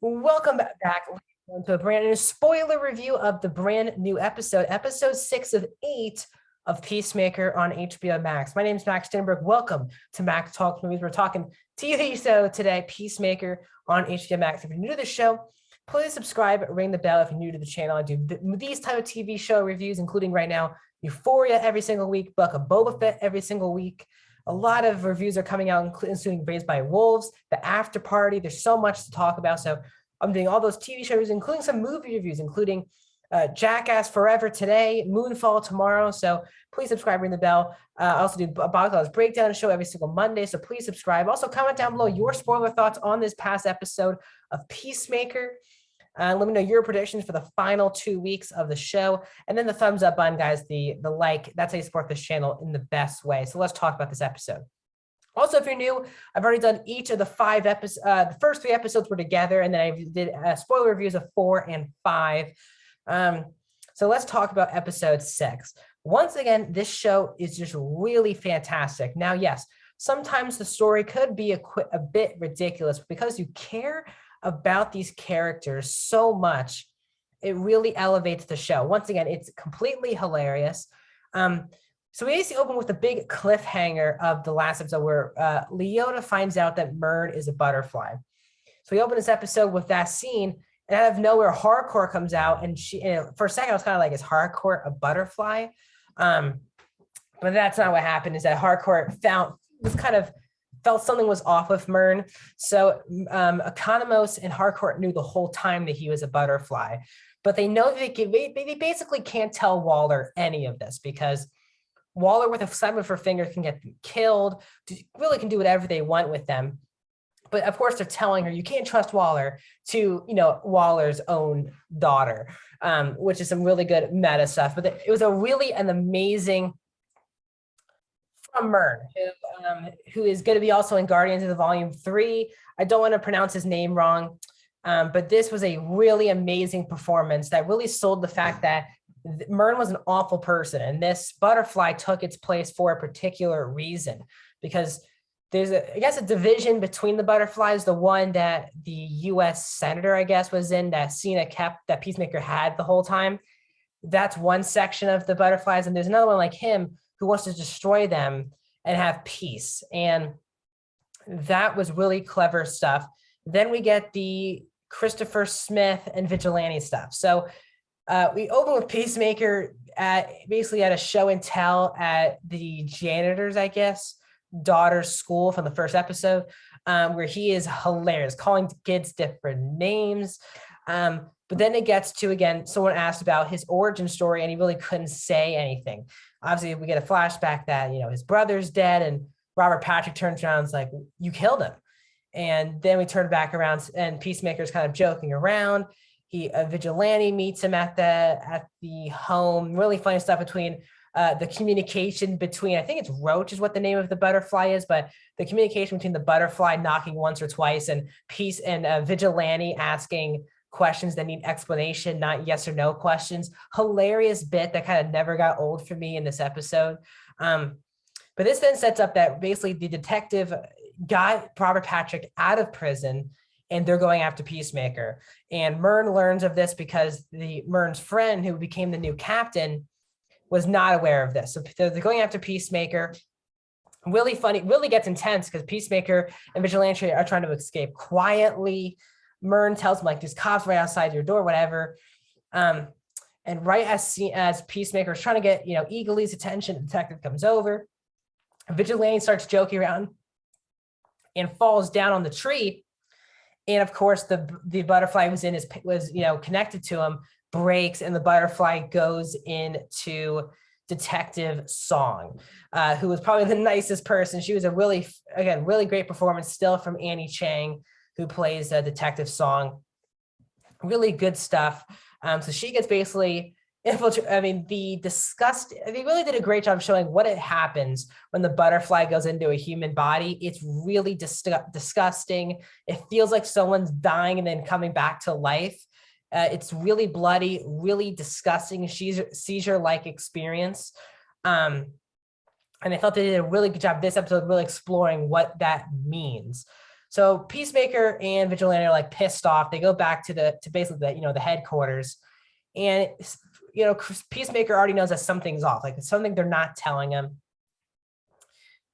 Welcome back to a brand new spoiler review of the brand new episode 6 of 8 of Peacemaker on HBO Max. My name is Max Stenberg. Welcome to Max Talks Movies. We're talking TV show today, Peacemaker on HBO Max. If you're new to the show, please subscribe, ring the bell if you're new to the channel. I do these type of TV show reviews, including right now, Euphoria every single week, Book of Boba Fett every single week. A lot of reviews are coming out, including Raised by Wolves, The After Party. There's so much to talk about. So I'm doing all those TV shows, including some movie reviews, including Jackass Forever today, Moonfall tomorrow. So please subscribe, ring the bell. I also do a box office breakdown show every single Monday. So please subscribe. Also comment down below your spoiler thoughts on this past episode of Peacemaker. Let me know your predictions for the final 2 weeks of the show. And then the thumbs up button, guys, the like, that's how you support this channel in the best way. So let's talk about this episode. Also, if you're new, I've already done each of the 5 episodes. The first 3 episodes were together, and then I did spoiler reviews of 4 and 5. So let's talk about episode 6. Once again, this show is just really fantastic. Now, yes, sometimes the story could be a bit ridiculous because you care about these characters so much. It really elevates the show. Once again, it's completely hilarious. So we basically open with a big cliffhanger of the last episode where Leota finds out that Mern is a butterfly. So we open this episode with that scene, and out of nowhere, Hardcore comes out, and for a second I was kind of like, is Hardcore a butterfly? But that's not what happened. Is that Hardcore felt something was off with Mern. So Economos and Harcourt knew the whole time that he was a butterfly, but they know that they basically can't tell Waller any of this because Waller with a snap of her finger can get them killed, really can do whatever they want with them. But of course they're telling her, you can't trust Waller to, Waller's own daughter, which is some really good meta stuff. But it was an amazing from Mern, who is going to be also in Guardians of the Volume 3. I don't want to pronounce his name wrong, but this was a really amazing performance that really sold the fact that Mern was an awful person, and this butterfly took its place for a particular reason, because there's a division between the butterflies. The one that the U.S. Senator, I guess, was in, that Cena kept, that Peacemaker had the whole time. That's one section of the butterflies, and there's another one like him who wants to destroy them and have peace. And that was really clever stuff. Then we get the Christopher Smith and Vigilante stuff. So we open with Peacemaker basically at a show and tell at the janitor's, I guess, daughter's school from the first episode, where he is hilarious, calling kids different names. But then it gets to, again, someone asked about his origin story and he really couldn't say anything. Obviously, we get a flashback that, his brother's dead, and Robert Patrick turns around and is like, you killed him. And then we turn back around and Peacemaker's kind of joking around. Vigilante meets him at the home. Really funny stuff between the communication between, I think it's Roach is what the name of the butterfly is, but the communication between the butterfly knocking once or twice and Vigilante asking questions that need explanation, not yes or no questions. Hilarious bit that kind of never got old for me in this episode. But this then sets up that basically the detective got Robert Patrick out of prison and they're going after Peacemaker. And Mern learns of this because Mern's friend, who became the new captain, was not aware of this. So they're going after Peacemaker. Really funny, really gets intense because Peacemaker and Vigilante are trying to escape quietly. Mern tells him, like, there's cops right outside your door, whatever. And right as Peacemaker is trying to get, Eagly's attention, the detective comes over. Vigilante starts joking around and falls down on the tree. And of course, the butterfly was connected to him, breaks, and the butterfly goes into Detective Song, who was probably the nicest person. She was a really great performance still from Annie Chang, who plays Detective Song. Really good stuff. So she gets basically infiltrated. I mean, they really did a great job showing what it happens when the butterfly goes into a human body. It's really disgusting. It feels like someone's dying and then coming back to life. It's really bloody, really disgusting, seizure-like experience. And I thought they did a really good job this episode really exploring what that means. So Peacemaker and Vigilante are like pissed off. They go back to basically the headquarters, and Peacemaker already knows that something's off, like it's something they're not telling him.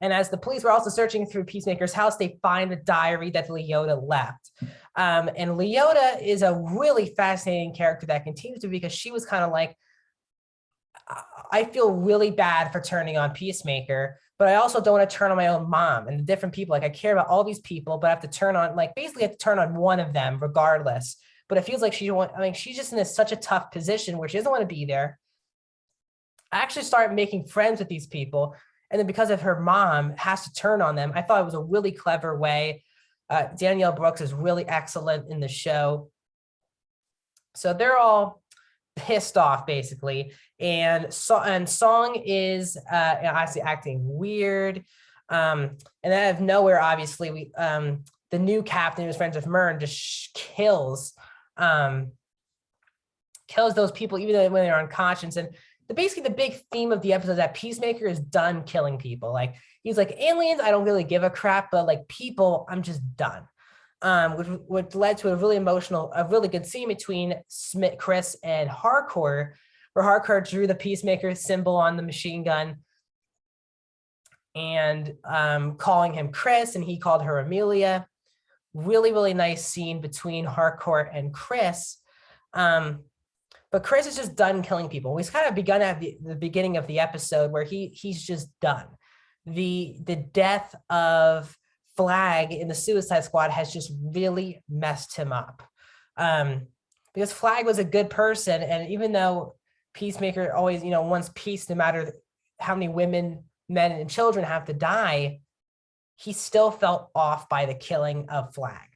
And as the police were also searching through Peacemaker's house, they find the diary that Leota left. And Leota is a really fascinating character that continues to, because she was kind of like, I feel really bad for turning on Peacemaker, but I also don't want to turn on my own mom and the different people. Like, I care about all these people, but I have to turn on, like, basically have to turn on one of them regardless. But it feels like she's just in such a tough position where she doesn't want to be there. I actually started making friends with these people. And then because of her mom has to turn on them, I thought it was a really clever way. Danielle Brooks is really excellent in the show. So they're all pissed off basically. And Song is obviously acting weird. And then out of nowhere, obviously, the new captain who's friends with Myrn just kills those people, even when they're unconscious. And basically the big theme of the episode is that Peacemaker is done killing people. Like, he's like, aliens, I don't really give a crap, but like people, I'm just done. Which led to a really good scene between Chris and Harcourt, where Harcourt drew the Peacemaker symbol on the machine gun and calling him Chris, and he called her Amelia. Really, really nice scene between Harcourt and Chris. But Chris is just done killing people. We've kind of begun at the beginning of the episode where he's just done. The death of Flag in the Suicide Squad has just really messed him up. Because Flag was a good person, and even though Peacemaker always, wants peace no matter how many women, men, and children have to die, he still felt off by the killing of Flag,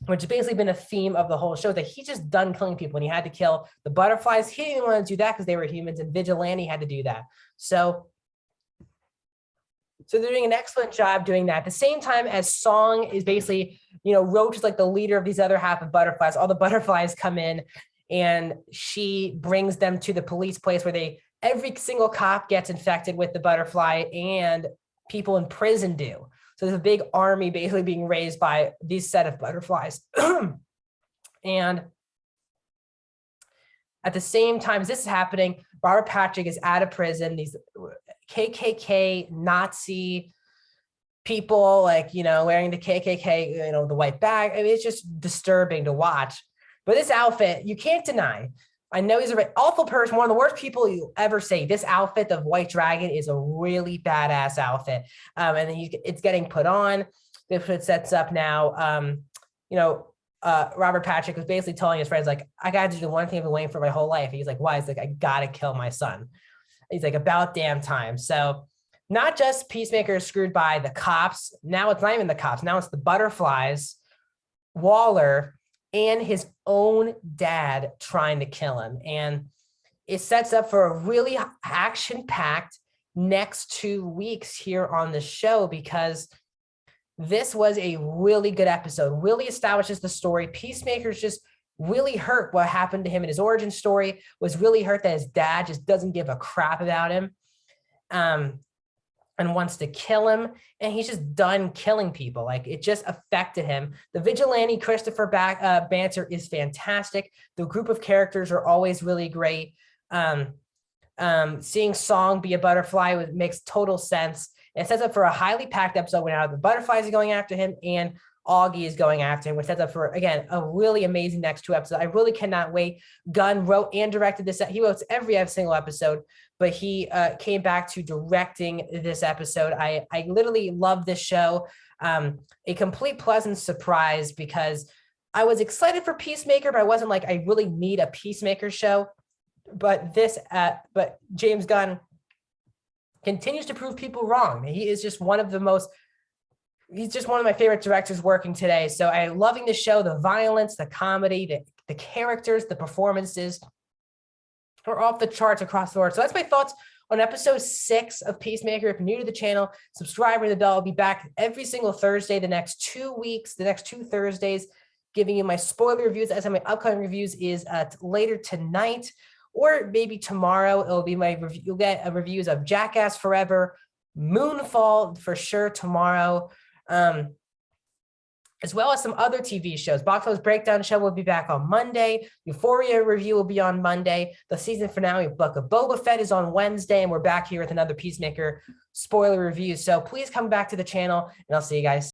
which has basically been a theme of the whole show, that he's just done killing people. When he had to kill the butterflies, he didn't want to do that because they were humans, and Vigilante had to do that. So they're doing an excellent job doing that. At the same time as Song is basically, Roach is like the leader of these other half of butterflies. All the butterflies come in and she brings them to the police place where every single cop gets infected with the butterfly, and people in prison do. So there's a big army basically being raised by these set of butterflies. And at the same time as this is happening, Robert Patrick is out of prison. These KKK Nazi people, wearing the KKK, the white bag. I mean, it's just disturbing to watch. But this outfit, you can't deny. I know he's an awful person, one of the worst people you'll ever say. This outfit of White Dragon is a really badass outfit. And then it's getting put on. It sets up now, Robert Patrick was basically telling his friends, like, I got to do the one thing I've been waiting for my whole life. He's like, why? He's like, I got to kill my son. He's like, about damn time. So not just Peacemaker is screwed by the cops. Now it's not even the cops. Now it's the butterflies, Waller, and his own dad trying to kill him. And it sets up for a really action-packed next 2 weeks here on the show, because this was a really good episode, really establishes the story. Peacemaker's just really hurt. What happened to him in his origin story was really hurt that his dad just doesn't give a crap about him and wants to kill him. And he's just done killing people. Like, it just affected him. The Vigilante Christopher Banter is fantastic. The group of characters are always really great. Seeing Song be a butterfly makes total sense. It sets up for a highly packed episode when the butterflies are going after him and Augie is going after him, which sets up for, again, a really amazing next 2 episodes. I really cannot wait. Gunn wrote and directed this. He wrote every single episode, but he came back to directing this episode. I literally love this show. A complete pleasant surprise, because I was excited for Peacemaker, but I wasn't like, I really need a Peacemaker show. But James Gunn continues to prove people wrong. He is just he's just one of my favorite directors working today. So I'm loving the show, the violence, the comedy, the characters, the performances are off the charts across the board. So that's my thoughts on episode 6 of Peacemaker. If you're new to the channel, subscribe, ring the bell. I'll be back every single Thursday, the next 2 weeks, the next 2 Thursdays, giving you my spoiler reviews. As my upcoming reviews is later tonight, or maybe tomorrow. It'll be you'll get reviews of Jackass Forever, Moonfall for sure tomorrow. as well as some other TV shows. Box Office Breakdown Show will be back on Monday. Euphoria review will be on Monday. The season finale of Book of Boba Fett is on Wednesday, and we're back here with another Peacemaker spoiler review. So please come back to the channel, and I'll see you guys.